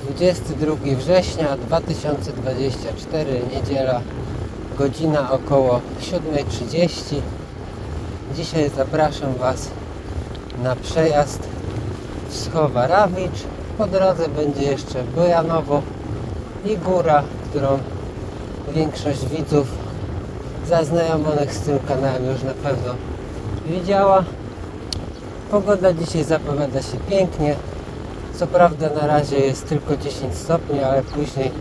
22 września 2024, niedziela, godzina około 7:30. Dzisiaj zapraszam Was na przejazd Wschowa Rawicz. Po drodze będzie jeszcze Bojanowo i góra, którą większość widzów zaznajomionych z tym kanałem już na pewno widziała. Pogoda dzisiaj zapowiada się pięknie. Co prawda na razie jest tylko 10 stopni, ale później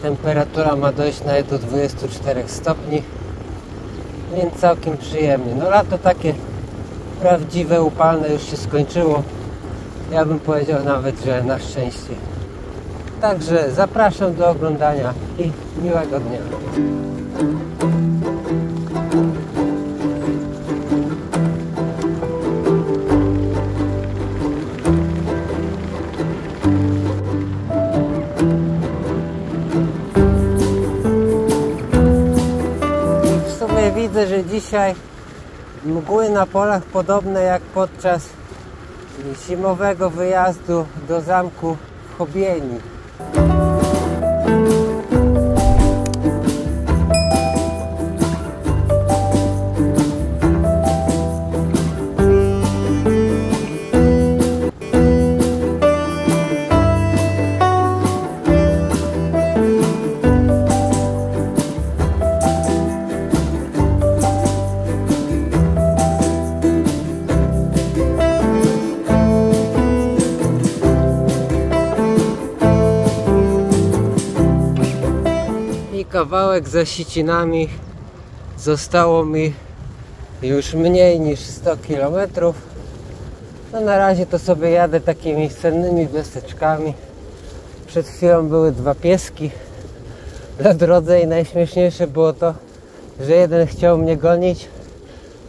temperatura ma dojść nawet do 24 stopni, więc całkiem przyjemnie. No lato takie prawdziwe, upalne już się skończyło. Ja bym powiedział nawet, że na szczęście. Także zapraszam do oglądania i miłego dnia. Widzę, że dzisiaj mgły na polach podobne jak podczas zimowego wyjazdu do zamku w Chobieni. Kawałek za Sicinami, zostało mi już mniej niż 100 km. No na razie to sobie jadę takimi sennymi wioseczkami. Przed chwilą były dwa pieski na drodze i najśmieszniejsze było to, że jeden chciał mnie gonić,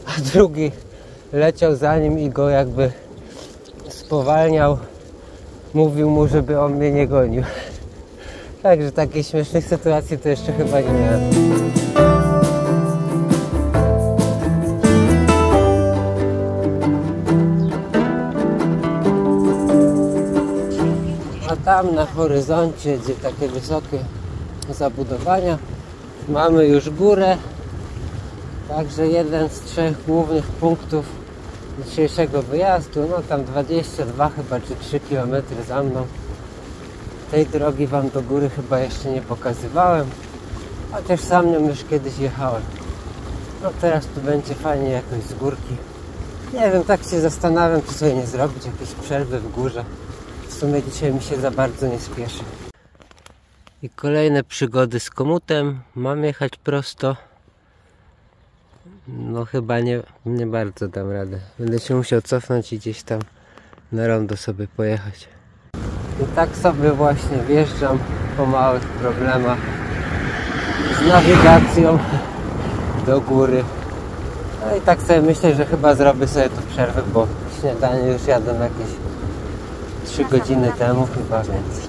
a drugi leciał za nim i go jakby spowalniał. Mówił mu, żeby on mnie nie gonił. Także takiej śmiesznych sytuacji to jeszcze chyba nie miałem. A tam na horyzoncie, gdzie takie wysokie zabudowania, mamy już górę. Także jeden z 3 głównych punktów dzisiejszego wyjazdu. No tam 22 chyba czy 3 km za mną. Tej drogi Wam do góry chyba jeszcze nie pokazywałem, chociaż sam nią już kiedyś jechałem. No teraz tu będzie fajnie jakoś z górki. Nie wiem, tak się zastanawiam, czy sobie nie zrobić jakieś przerwy w górze. W sumie dzisiaj mi się za bardzo nie spieszy. I kolejne przygody z komutem. Mam jechać prosto. No chyba nie bardzo dam radę. Będę się musiał cofnąć i gdzieś tam na rondo sobie pojechać. I tak sobie właśnie wjeżdżam po małych problemach z nawigacją do góry. No i tak sobie myślę, że chyba zrobię sobie tu przerwę, bo śniadanie już jadłem jakieś 3 godziny temu chyba, więc...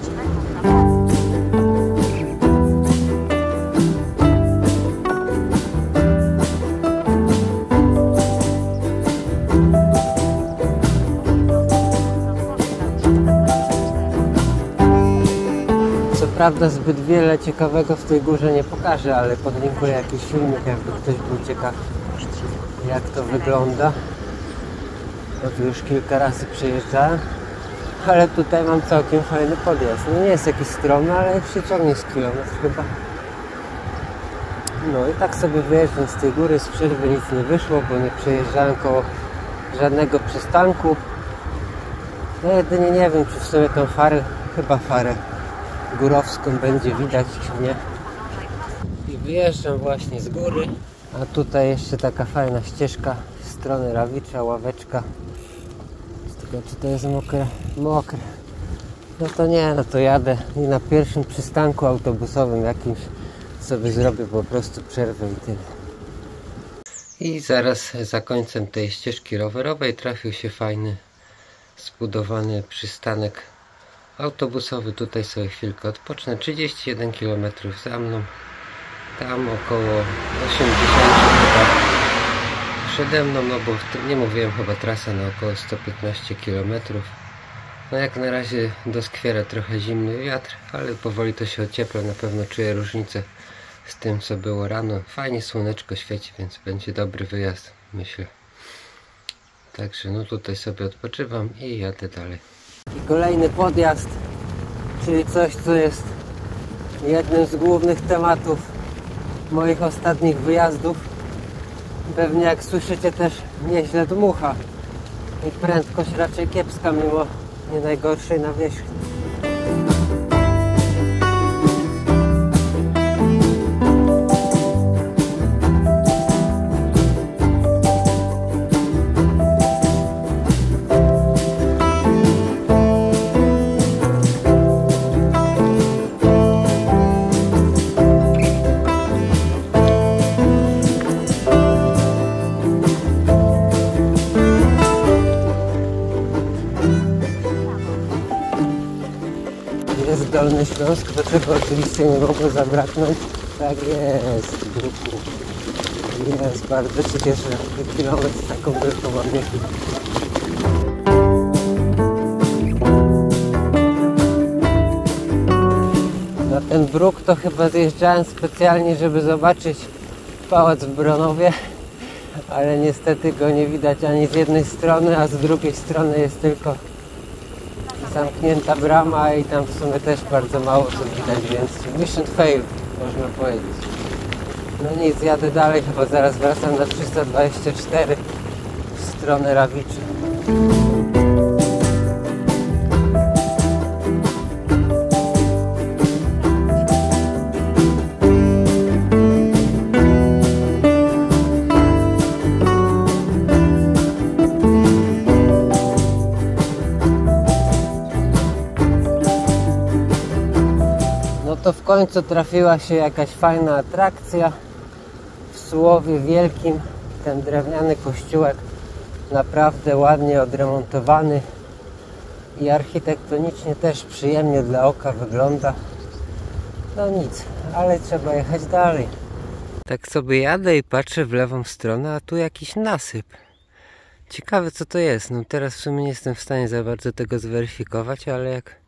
Prawda, zbyt wiele ciekawego w tej górze nie pokażę, ale podlinkuję jakiś filmik, jakby ktoś był ciekaw, jak to wygląda. No tu już kilka razy przejeżdżałem, ale tutaj mam całkiem fajny podjazd. No nie jest jakiś stromy, ale już się ciągnie z kilometr chyba. No i tak sobie wyjeżdżam z tej góry, z przerwy nic nie wyszło, bo nie przejeżdżałem koło żadnego przystanku. No jedynie nie wiem, czy w sumie tą farę, chyba farę górowską będzie widać, czy nie. I wyjeżdżam właśnie z góry, a tutaj jeszcze taka fajna ścieżka w stronę Rawicza, ławeczka. Tylko czy to jest mokre? Mokre. No to nie, no to jadę i na pierwszym przystanku autobusowym jakimś sobie zrobię po prostu przerwę i tyle. I zaraz za końcem tej ścieżki rowerowej trafił się fajny, zbudowany przystanek autobusowy. Tutaj sobie chwilkę odpocznę. 31 km za mną. Tam około 80 chyba przede mną, no bo nie mówiłem, chyba trasa na około 115 km. No jak na razie doskwiera trochę zimny wiatr, ale powoli to się ociepla, na pewno czuję różnicę z tym co było rano. Fajnie słoneczko świeci, więc będzie dobry wyjazd, myślę. Także no tutaj sobie odpoczywam i jadę dalej. I kolejny podjazd, czyli coś co jest jednym z głównych tematów moich ostatnich wyjazdów. Pewnie jak słyszycie też nieźle dmucha i prędkość raczej kiepska mimo nie najgorszej nawierzchni. Jest Dolny Śląsk, do czego oczywiście nie mogło zabraknąć. Tak jest, grupu. Jest, bardzo się cieszę, że kilometr taką wielką ładnie. Na ten bruk to chyba zjeżdżałem specjalnie, żeby zobaczyć pałac w Bronowie, ale niestety go nie widać ani z jednej strony, a z drugiej strony jest tylko zamknięta brama i tam w sumie też bardzo mało co widać, więc mission fail, można powiedzieć. No nic, jadę dalej, chyba zaraz wracam na 324 w stronę Rawiczy. To w końcu trafiła się jakaś fajna atrakcja w Sułowie Wielkim. Ten drewniany kościółek naprawdę ładnie odremontowany i architektonicznie też przyjemnie dla oka wygląda. No nic, ale trzeba jechać dalej. Tak sobie jadę i patrzę w lewą stronę, a tu jakiś nasyp. Ciekawe co to jest. No teraz w sumie nie jestem w stanie za bardzo tego zweryfikować, ale jak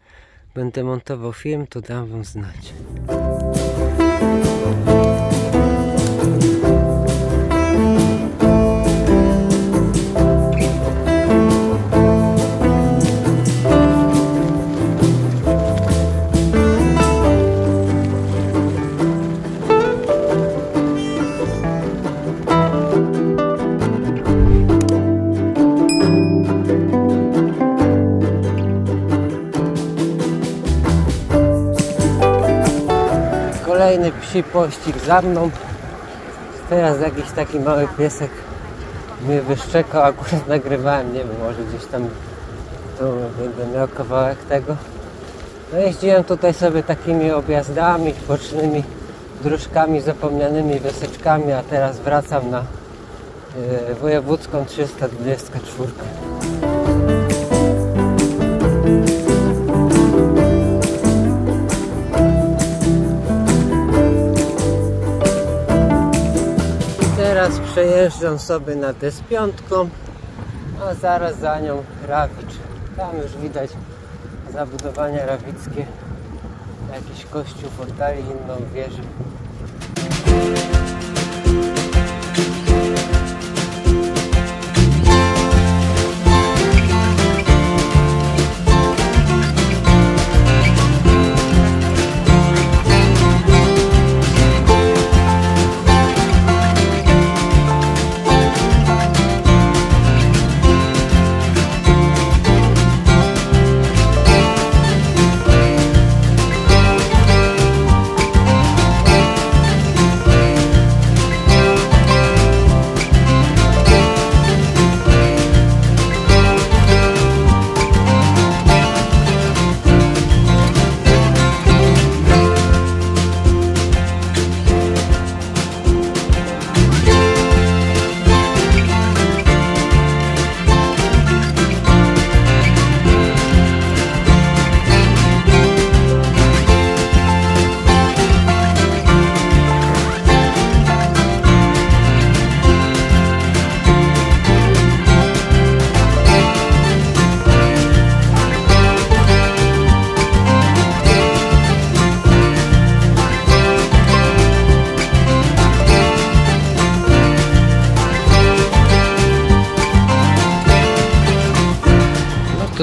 będę montował film, to dam wam znać. Kolejny psi pościg za mną. Teraz jakiś taki mały piesek mnie wyszczekał, akurat nagrywałem, nie wiem, może gdzieś tam tu będę miał kawałek tego. No jeździłem tutaj sobie takimi objazdami, bocznymi dróżkami, zapomnianymi wioseczkami, a teraz wracam na wojewódzką 324. Teraz przejeżdżam sobie na S5, a zaraz za nią Rawicz. Tam już widać zabudowania rawickie, jakiś kościół w oddali, inną wieżę.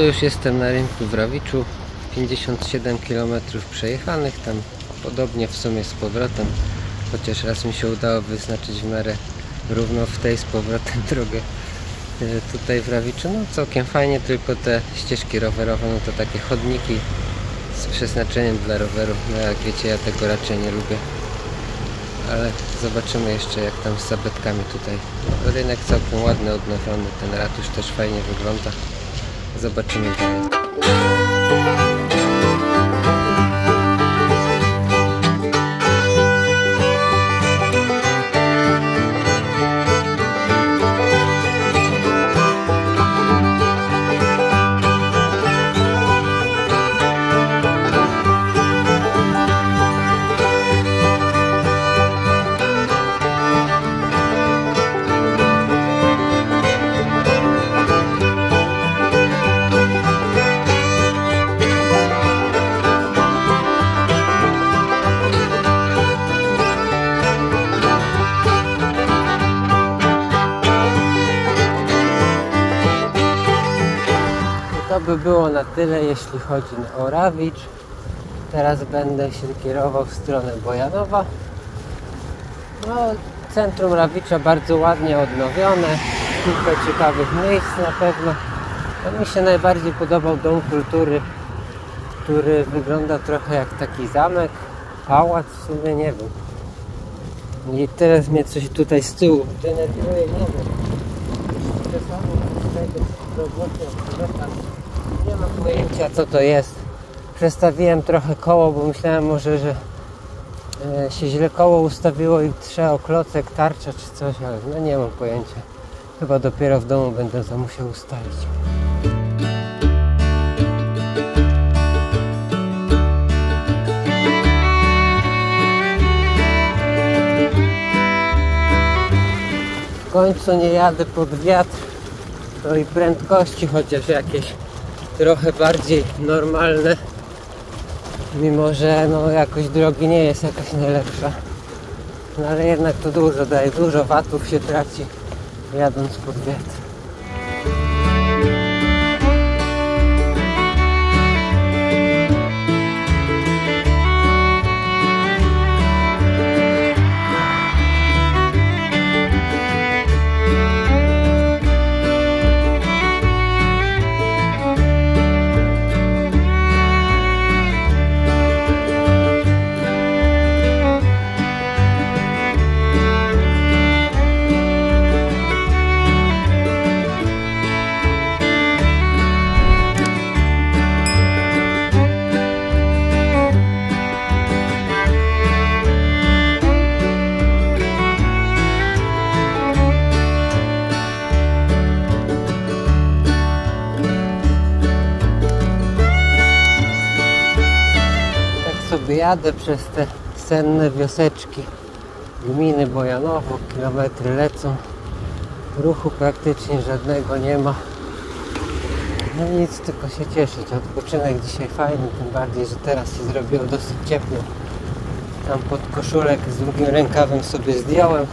już jestem na rynku w Rawiczu. 57 km przejechanych, tam podobnie w sumie z powrotem, chociaż raz mi się udało wyznaczyć w miarę równo w tej z powrotem drogę tutaj w Rawiczu. No całkiem fajnie, tylko te ścieżki rowerowe, no to takie chodniki z przeznaczeniem dla roweru. No jak wiecie, ja tego raczej nie lubię, ale zobaczymy jeszcze jak tam z zabytkami tutaj. No, rynek całkiem ładny, odnowiony, ten ratusz też fajnie wygląda. Zobaczymy dalej. To by było na tyle, jeśli chodzi o Rawicz. Teraz będę się kierował w stronę Bojanowa. No, centrum Rawicza bardzo ładnie odnowione, kilka ciekawych miejsc na pewno. No, mi się najbardziej podobał Dom Kultury, który wygląda trochę jak taki zamek, pałac, w sumie nie wiem. I teraz mnie coś tutaj z tyłu denerwuje, nie wiem. Nie mam pojęcia co to jest. Przestawiłem trochę koło, bo myślałem może, że się źle koło ustawiło i trzeba o klocek, tarcza czy coś, ale no nie mam pojęcia. Chyba dopiero w domu będę to musiał ustalić. W końcu nie jadę pod wiatr, to i prędkości chociaż jakieś trochę bardziej normalne, mimo że no jakoś drogi nie jest jakaś najlepsza, no ale jednak to dużo daje, dużo watów się traci jadąc pod wiatr. Jadę przez te senne wioseczki gminy Bojanowo, kilometry lecą, ruchu praktycznie żadnego nie ma. No nic, tylko się cieszyć. Odpoczynek dzisiaj fajny, tym bardziej, że teraz się zrobiło dosyć ciepło. Tam pod koszulek z długim rękawem sobie zdjąłem.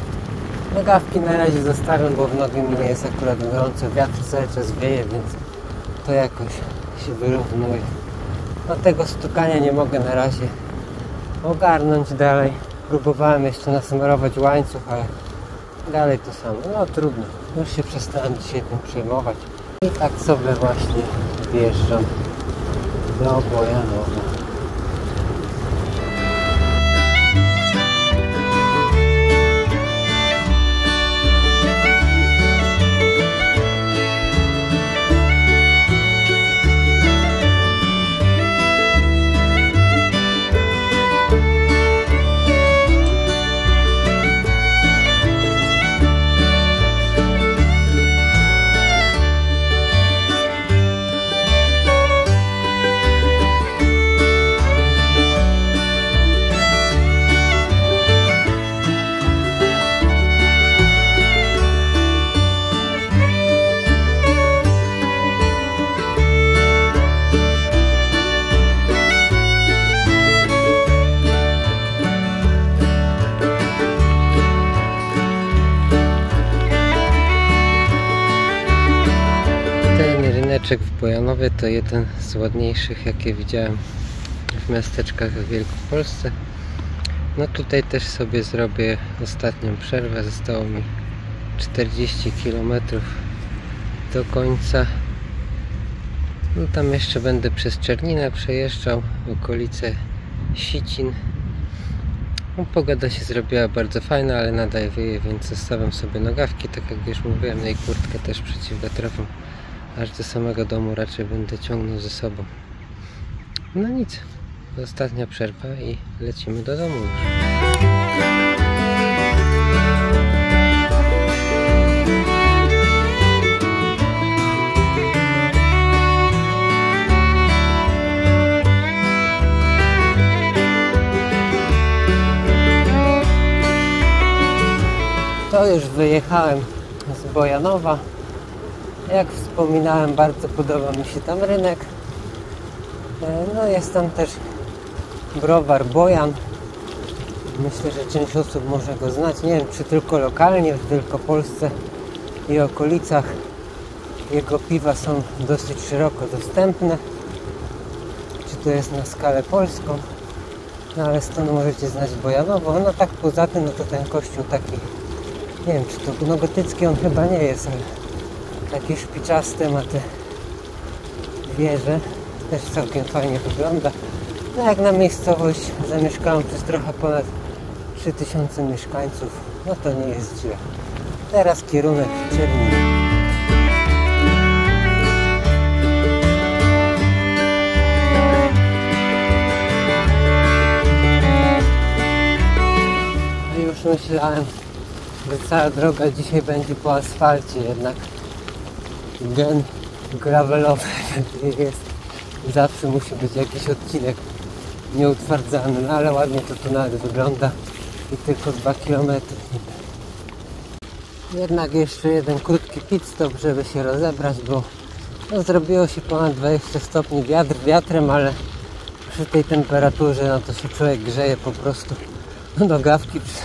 Nogawki na razie zostawiam, bo w nogi mi nie jest akurat gorąco. Wiatr cały czas wieje, więc to jakoś się wyrównuje. No tego stukania nie mogę na razie ogarnąć dalej. Próbowałem jeszcze nasmarować łańcuch, ale dalej to samo. No trudno. Już się przestałem dzisiaj tym przejmować. I tak sobie właśnie wjeżdżam do Bojanowa. domeczek w Bojanowie to jeden z ładniejszych, jakie widziałem w miasteczkach w Wielkopolsce. No tutaj też sobie zrobię ostatnią przerwę. Zostało mi 40 km do końca. No tam jeszcze będę przez Czerninę przejeżdżał, okolice Sicin. No, pogoda się zrobiła bardzo fajna, ale nadal wieje, więc zostawiam sobie nogawki, tak jak już mówiłem, no i kurtkę też przeciwwiatrową. Aż do samego domu raczej będę ciągnął ze sobą. No nic, ostatnia przerwa i lecimy do domu już. To już wyjechałem z Bojanowa. Jak wspominałem, bardzo podoba mi się tam rynek. No jest tam też browar Bojan. Myślę, że część osób może go znać. Nie wiem, czy tylko lokalnie w Wielkopolsce i okolicach jego piwa są dosyć szeroko dostępne. Czy to jest na skalę polską. No ale stąd możecie znać Bojanowo. No tak poza tym, no to ten kościół taki, nie wiem, czy to gotycki on chyba nie jest, ale takie szpiczaste ma te wieże. Też całkiem fajnie wygląda. No jak na miejscowość zamieszkałem przez trochę ponad 3000 mieszkańców, no to nie jest źle. Teraz kierunek Czernina. Już myślałem, że cała droga dzisiaj będzie po asfalcie, jednak gen gravelowy jest. Zawsze musi być jakiś odcinek nieutwardzany, no ale ładnie to tu nawet wygląda i tylko 2 km. Jednak jeszcze jeden krótki pit stop, żeby się rozebrać, bo no, zrobiło się ponad 20 stopni, wiatr wiatrem, ale przy tej temperaturze no to się człowiek grzeje po prostu. No, nogawki przy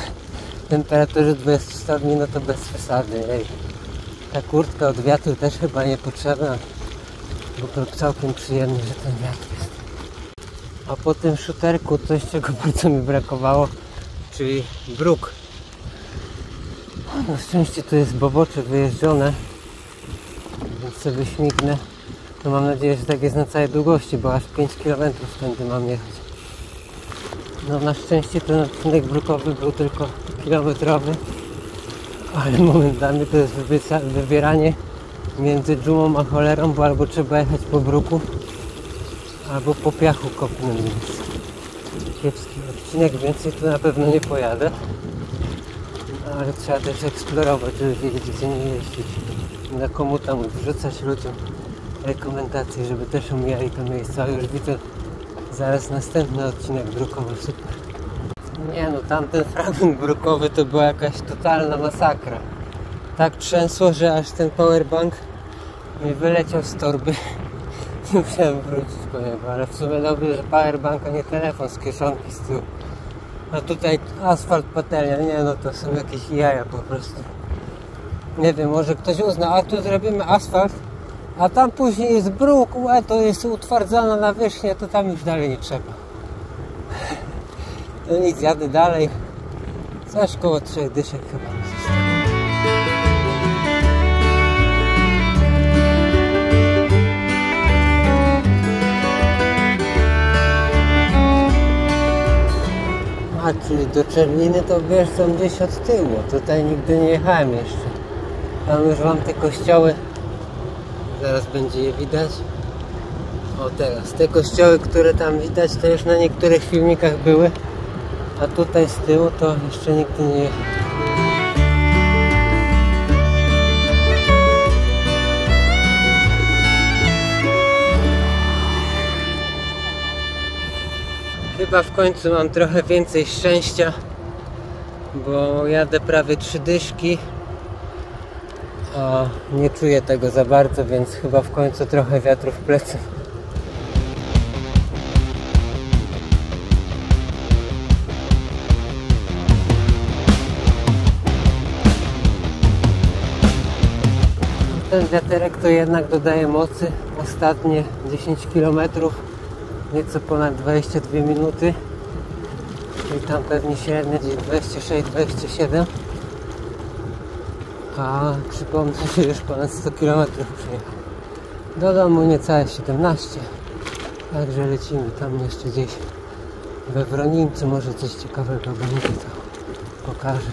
temperaturze 20 stopni, no to bez przesady. Ej. Ta kurtka od wiatru też chyba niepotrzebna, bo to całkiem przyjemnie, że ten wiatr jest. A po tym szuterku coś, czego bardzo mi brakowało, czyli bruk. Na szczęście tu jest bobocze wyjeżdżone, więc sobie śmignę. No mam nadzieję, że tak jest na całej długości, bo aż 5 km tędy mam jechać. No na szczęście ten odcinek brukowy był tylko kilometrowy, ale momentami to jest wybieranie między dżumą a cholerą, bo albo trzeba jechać po bruku, albo po piachu kopnym, więc kiepski odcinek, więcej tu na pewno nie pojadę, ale trzeba też eksplorować, żeby wiedzieć, gdzie nie jeździć, na komu tam wrzucać ludziom rekomendacje, żeby też omijali to miejsce, ale już widzę zaraz następny odcinek brukowy, super. Nie no, tamten fragment brukowy to była jakaś totalna masakra. Tak trzęsło, że aż ten powerbank mi wyleciał z torby. Musiałem wrócić po niego, ale w sumie dobrze, że powerbank, a nie telefon z kieszonki z tyłu. A tutaj asfalt, patelnia, nie no, to są jakieś jaja po prostu. Nie wiem, może ktoś uzna, a tu zrobimy asfalt, a tam później jest bruk, a to jest utwardzana nawierzchnia, to tam już dalej nie trzeba. To nic, jadę dalej. Coś koło 3 dyszek chyba mi zostało. A czyli do Czerniny to wjeżdżam gdzieś od tyłu. Tutaj nigdy nie jechałem jeszcze. Tam już wam te kościoły. Zaraz będzie je widać. O teraz, te kościoły, które tam widać, to już na niektórych filmikach były. A tutaj z tyłu to jeszcze nigdy nie jechałem. Chyba w końcu mam trochę więcej szczęścia, bo jadę prawie 3 dyszki, a nie czuję tego za bardzo, więc chyba w końcu trochę wiatru w plecy. Ten wiaterek to jednak dodaje mocy, Ostatnie 10 km, nieco ponad 22 minuty. Czyli tam pewnie średnio gdzieś 26-27. A przypomnę, że już ponad 100 km przyjechał. Do domu niecałe 17. Także lecimy tam jeszcze gdzieś we Wronincu. Może coś ciekawego będzie, to pokażę.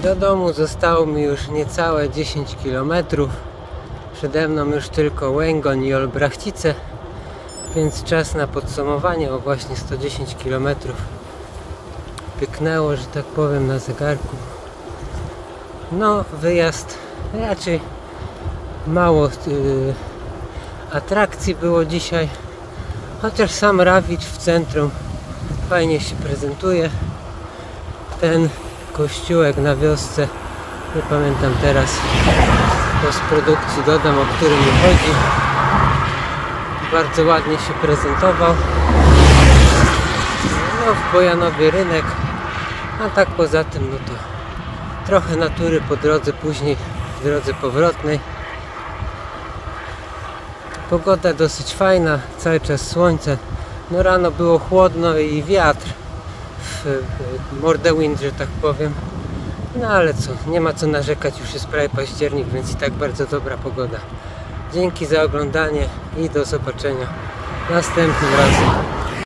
Do domu zostało mi już niecałe 10 km. Przede mną już tylko Łęgoń i Olbrachcice, więc czas na podsumowanie. O, właśnie 110 km pyknęło, że tak powiem, na zegarku. No, wyjazd raczej mało atrakcji było dzisiaj, chociaż sam Rawicz w centrum fajnie się prezentuje. Ten kościółek na wiosce, nie pamiętam teraz, postprodukcji dodam, o którym mi chodzi, bardzo ładnie się prezentował. No, w Bojanowie rynek, a tak poza tym, no to trochę natury po drodze, później w drodze powrotnej. Pogoda dosyć fajna, cały czas słońce. No, rano było chłodno i wiatr, mordewind, że tak powiem. No ale co, nie ma co narzekać, już jest prawie październik, więc i tak bardzo dobra pogoda. Dzięki za oglądanie i do zobaczenia następnym razem.